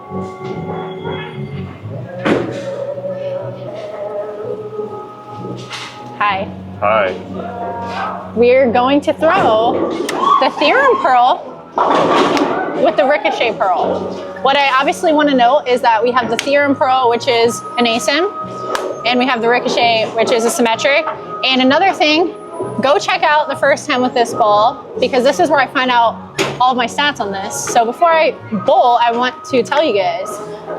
Hi. Hi. We're going to throw the Theorem Pearl with the Ricochet Pearl. What I obviously want to note is that we have the Theorem Pearl, which is an asim, and we have the Ricochet, which is a symmetric. And another thing, go check out the first 10 with this ball, because this is where I find out all of my stats on this. So before I bowl, I want to tell you guys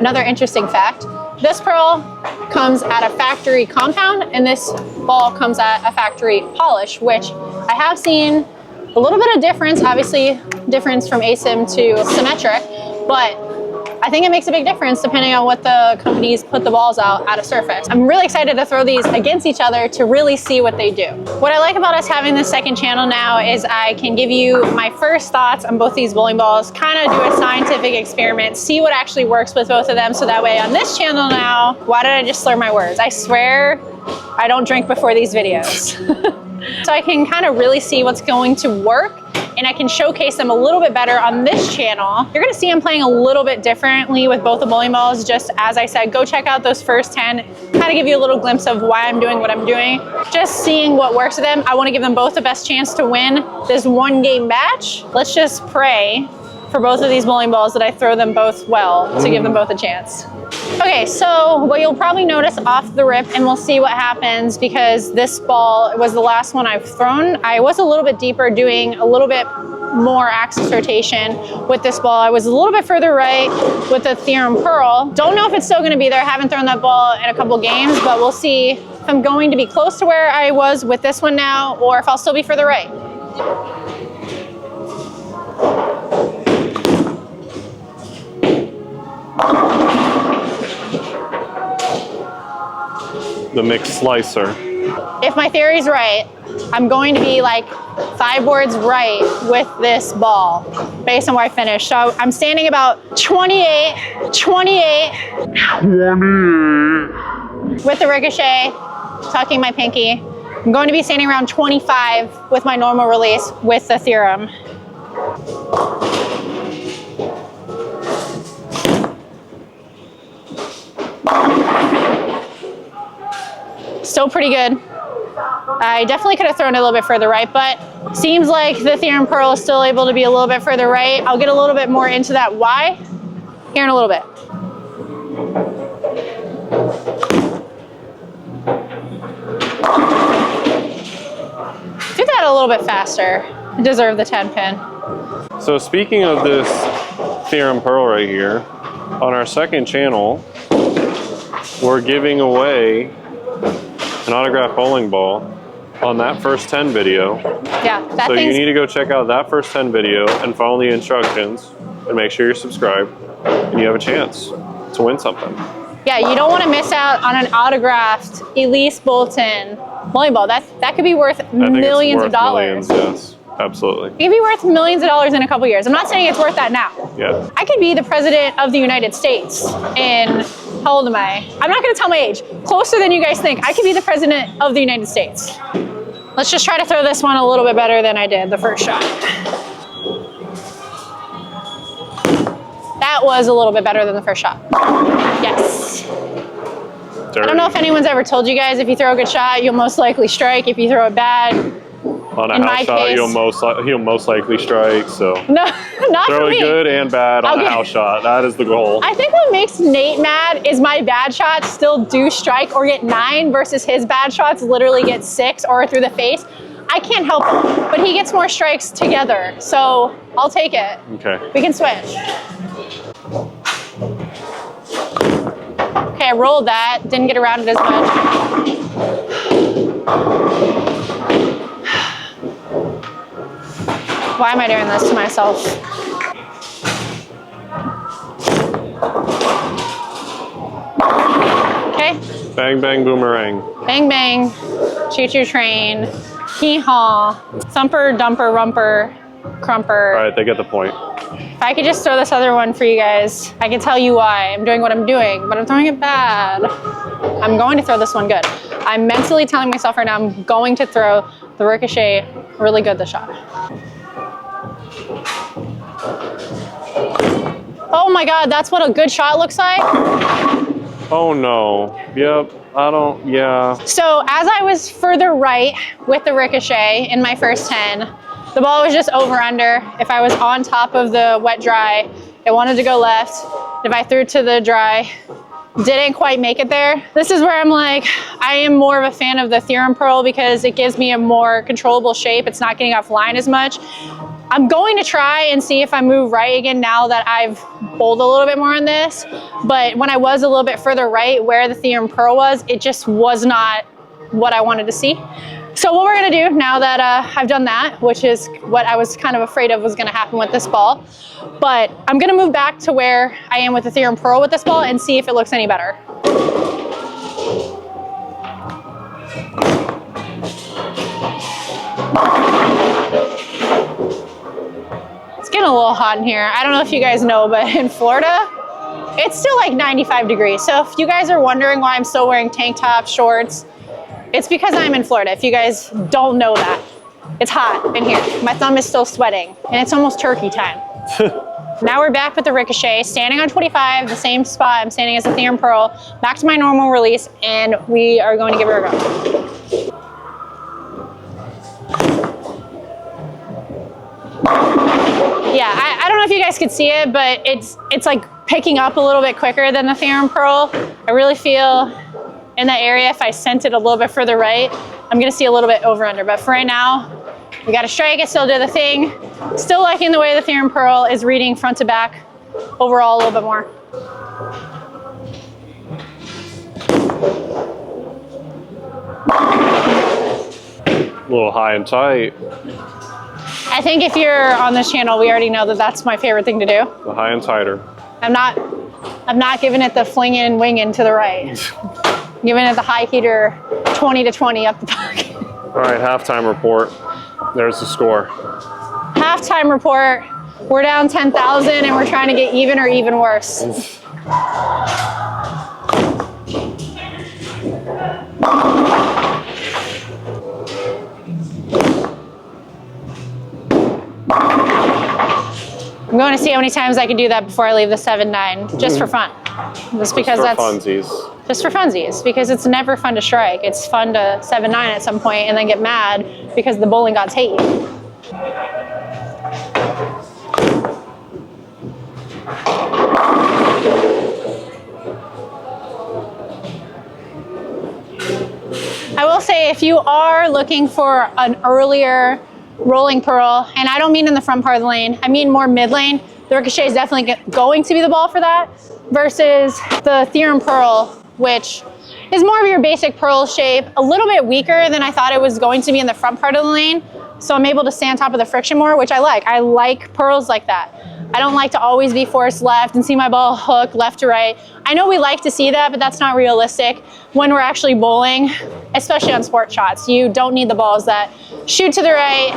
another interesting fact. This pearl comes at a factory compound, and this ball comes at a factory polish, which I have seen a little bit of difference, obviously difference from asim to symmetric, but I think it makes a big difference depending on what the companies put the balls out at a surface. I'm really excited to throw these against each other to really see what they do. What I like about us having this second channel now is I can give you my first thoughts on both these bowling balls, kind of do a scientific experiment, see what actually works with both of them, so that way on this channel now, why did I just slur my words? I swear I don't drink before these videos. So I can kind of really see what's going to work, and I can showcase them a little bit better on this channel. You're gonna see I'm playing a little bit differently with both the bowling balls. Just as I said, go check out those first 10, kind of give you a little glimpse of why I'm doing what I'm doing. Just seeing what works with them. I wanna give them both the best chance to win this one game match. Let's just pray for both of these bowling balls that I throw them both well to give them both a chance. Okay, so what you'll probably notice off the rip, and we'll see what happens, because this ball was the last one I've thrown. I was a little bit deeper, doing a little bit more axis rotation with this ball. I was a little bit further right with the Theorem Pearl. Don't know if it's still gonna be there. I haven't thrown that ball in a couple games, but we'll see if I'm going to be close to where I was with this one now, or if I'll still be further right. The mixed slicer. If my theory's right, I'm going to be like 5 boards right with this ball based on where I finished. So I'm standing about 28 with the Ricochet, tucking my pinky. I'm going to be standing around 25 with my normal release with the Theorem. Still pretty good. I definitely could have thrown it a little bit further right, but seems like the Theorem Pearl is still able to be a little bit further right. I'll get a little bit more into that why here in a little bit. Do that a little bit faster. I deserve the 10 pin. So speaking of this Theorem Pearl right here, on our second channel, we're giving away an autographed bowling ball on that first 10 video. Yeah, that so thing's... you need to go check out that first 10 video and follow the instructions and make sure you're subscribed, and you have a chance to win something. Yeah, you don't want to miss out on an autographed Elise Bolton bowling ball. That could be worth millions of dollars. Millions, yes, absolutely. It could be worth millions of dollars in a couple years. I'm not saying it's worth that now. Yeah. I could be the president of the United States in, how old am I? I'm not going to tell my age. Closer than you guys think. I could be the president of the United States. Let's just try to throw this one a little bit better than I did the first shot. That was a little bit better than the first shot. Yes. Dirty. I don't know if anyone's ever told you guys, if you throw a good shot, you'll most likely strike. If you throw it bad, on a house shot, he'll most likely strike. So no, not throw for me. it good and bad on a house shot. That is the goal. I think what makes Nate mad is my bad shots still do strike or get 9 versus his bad shots literally get 6 or through the face. I can't help it, but he gets more strikes together, so I'll take it. Okay. We can switch. Okay, I rolled that. Didn't get around it as much. Why am I doing this to myself? Okay. Bang, bang, boomerang. Bang, bang. Choo-choo train. Hee-haw. Thumper, dumper, rumper, crumper. All right, they get the point. If I could just throw this other one for you guys, I can tell you why I'm doing what I'm doing, but I'm throwing it bad. I'm going to throw this one good. I'm mentally telling myself right now I'm going to throw the Ricochet really good this shot. Oh my God, that's what a good shot looks like. Oh no. Yep. Yeah. So as I was further right with the Ricochet in my first 10, the ball was just over under. If I was on top of the wet dry, it wanted to go left. If I threw it to the dry, didn't quite make it there. This is where I'm like, I am more of a fan of the Theorem Pearl because it gives me a more controllable shape. It's not getting off line as much. I'm going to try and see if I move right again now that I've bowled a little bit more on this. But when I was a little bit further right where the Theorem Pearl was, it just was not what I wanted to see. So what we're gonna do now that I've done that, which is what I was kind of afraid of was gonna happen with this ball, but I'm gonna move back to where I am with the Theorem Pearl with this ball and see if it looks any better. It's getting a little hot in here. I don't know if you guys know, but in Florida, it's still like 95 degrees. So if you guys are wondering why I'm still wearing tank tops, shorts, it's because I'm in Florida. If you guys don't know that, it's hot in here. My thumb is still sweating and it's almost turkey time. Now we're back with the Ricochet, standing on 25, the same spot I'm standing as the Theorem Pearl, back to my normal release, and we are going to give her a go. Yeah, I don't know if you guys could see it, but it's like picking up a little bit quicker than the Theorem Pearl. I really feel in that area, if I sent it a little bit further right, I'm gonna see a little bit over under. But for right now, we gotta strike it, still do the thing. Still liking the way the Theorem Pearl is reading front to back overall a little bit more. A little high and tight. I think if you're on this channel, we already know that that's my favorite thing to do. The high and tighter. I'm not giving it the flinging and winging to the right. I'm giving it the high heater 20 to 20 up the pocket. All right, halftime report. There's the score. Halftime report. We're down 10,000 and we're trying to get even or even worse. Oof. I'm going to see how many times I can do that before I leave the 7-9, just for fun. Just because that's funsies. Just for funsies, because it's never fun to strike. It's fun to 7-9 at some point and then get mad because the bowling gods hate you. I will say, if you are looking for an earlier rolling pearl, and I don't mean in the front part of the lane, I mean more mid lane, the Ricochet is definitely going to be the ball for that, versus the Theorem Pearl, which is more of your basic pearl shape, a little bit weaker than I thought it was going to be in the front part of the lane, so I'm able to stay on top of the friction more, which I like. I like pearls like that. I don't like to always be forced left and see my ball hook left to right. I know we like to see that, but that's not realistic when we're actually bowling, especially on sport shots. You don't need the balls that shoot to the right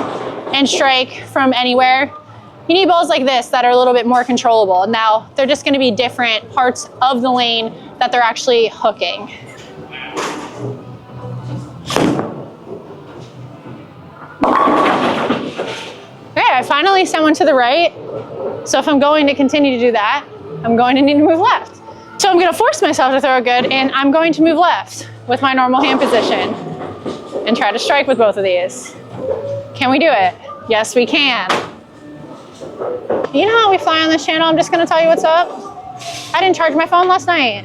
and strike from anywhere. You need balls like this that are a little bit more controllable. Now, they're just gonna be different parts of the lane that they're actually hooking. Okay, I finally sent one to the right. So if I'm going to continue to do that, I'm going to need to move left. So I'm gonna force myself to throw it good, and I'm going to move left with my normal hand position and try to strike with both of these. Can we do it? Yes, we can. You know how we fly on this channel? I'm just gonna tell you what's up. I didn't charge my phone last night.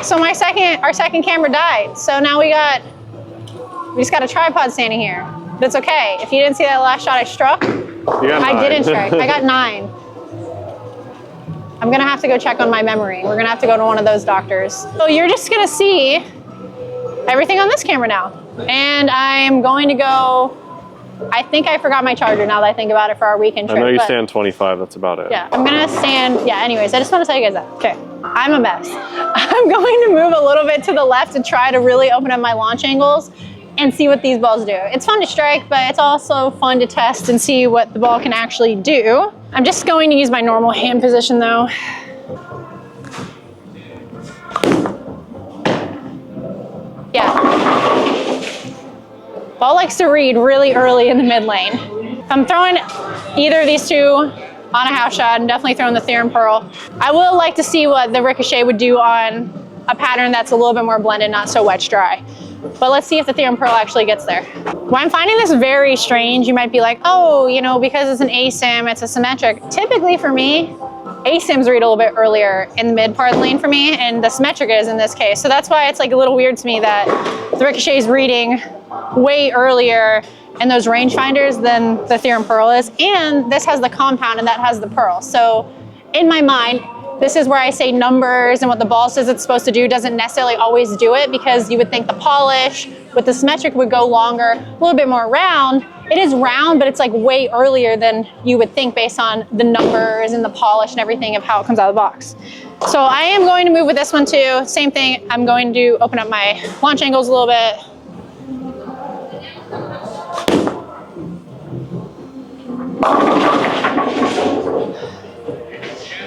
So our second camera died. So now we just got a tripod standing here. But it's okay. If you didn't see that last shot I struck, I didn't strike. I got 9. I'm gonna have to go check on my memory. We're gonna have to go to one of those doctors. So you're just gonna see everything on this camera now. And I'm going to go, I think I forgot my charger now that I think about it for our weekend trip. I know you stand 25, that's about it. Yeah, I'm gonna stand, yeah, anyways, I just wanna tell you guys that. Okay, I'm a mess. I'm going to move a little bit to the left to try to really open up my launch angles and see what these balls do. It's fun to strike, but it's also fun to test and see what the ball can actually do. I'm just going to use my normal hand position though. Yeah. Ball likes to read really early in the mid lane. If I'm throwing either of these two on a house shot and definitely throwing the Theorem Pearl. I will like to see what the Ricochet would do on a pattern that's a little bit more blended, not so wedge dry. But let's see if the Theorem Pearl actually gets there. Well, I'm finding this very strange. You might be like, oh, you know, because it's an ASIM, it's a symmetric. Typically for me, ASIMs read a little bit earlier in the mid part of the lane for me, and the symmetric is in this case. So that's why it's like a little weird to me that the Ricochet is reading way earlier in those rangefinders than the Theorem Pearl is. And this has the compound and that has the pearl. So in my mind, this is where I say numbers and what the ball says it's supposed to do doesn't necessarily always do it, because you would think the polish with the symmetric would go longer, a little bit more round. It is round, but it's like way earlier than you would think based on the numbers and the polish and everything of how it comes out of the box. So I am going to move with this one too. Same thing, I'm going to open up my launch angles a little bit.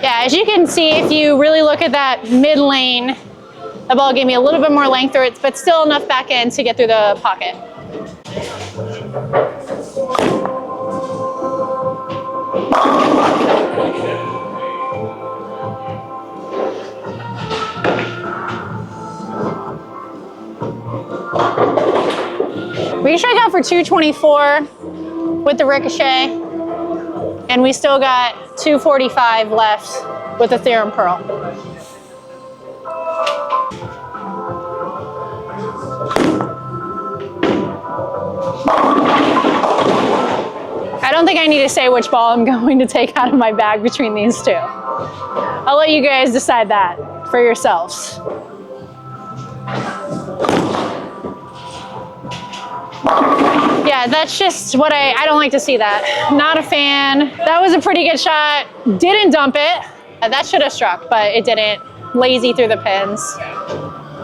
Yeah, as you can see, if you really look at that mid lane, the ball gave me a little bit more length through it, but still enough back end to get through the pocket. We struck out for 224 with the Ricochet, and we still got 245 left with the Theorem Pearl. I don't think I need to say which ball I'm going to take out of my bag between these two. I'll let you guys decide that for yourselves. Yeah, that's just what I don't like to see that. Not a fan. That was a pretty good shot. Didn't dump it. That should have struck, but it didn't. Lazy through the pins.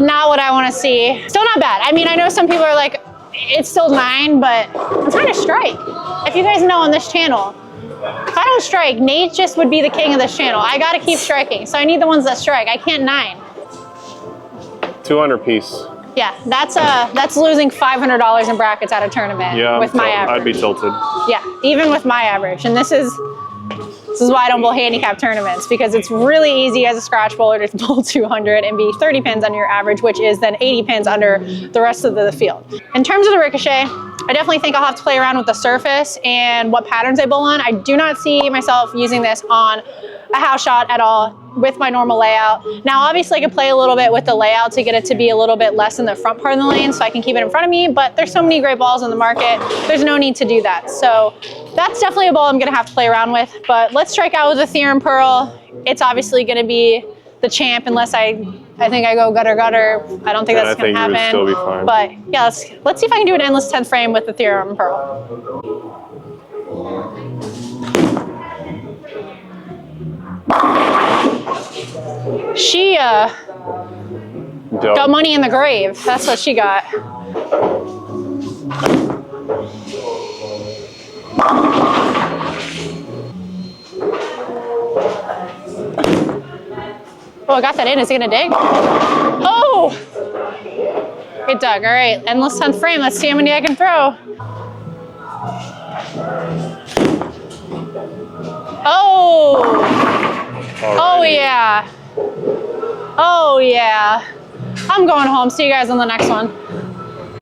Not what I want to see. Still not bad. I mean, I know some people are like, it's still 9, but I'm trying to strike. If you guys know on this channel, if I don't strike, Nate just would be the king of this channel. I got to keep striking, so I need the ones that strike. I can't 9. 200 piece. Yeah, that's losing $500 in brackets at a tournament with my average. I'd be tilted. Yeah, even with my average. And this is why I don't bowl handicap tournaments, because it's really easy as a scratch bowler to bowl 200 and be 30 pins under your average, which is then 80 pins under the rest of the field. In terms of the Ricochet, I definitely think I'll have to play around with the surface and what patterns I bowl on. I do not see myself using this on a house shot at all with my normal layout. Now, obviously I could play a little bit with the layout to get it to be a little bit less in the front part of the lane so I can keep it in front of me, but there's so many great balls on the market, there's no need to do that. So that's definitely a ball I'm gonna have to play around with, but let's strike out with the Theorem Pearl. It's obviously gonna be the champ unless I think I go gutter gutter. I don't think that's gonna happen. I think you would still be fine. But yeah, let's see if I can do an endless 10th frame with the Theorem Pearl. She got money in the grave. That's what she got. Oh, I got that in. Is it gonna dig? Oh! It dug. All right, endless 10th frame. Let's see how many I can throw. Oh! Oh yeah. Oh yeah. I'm going home. See you guys on the next one.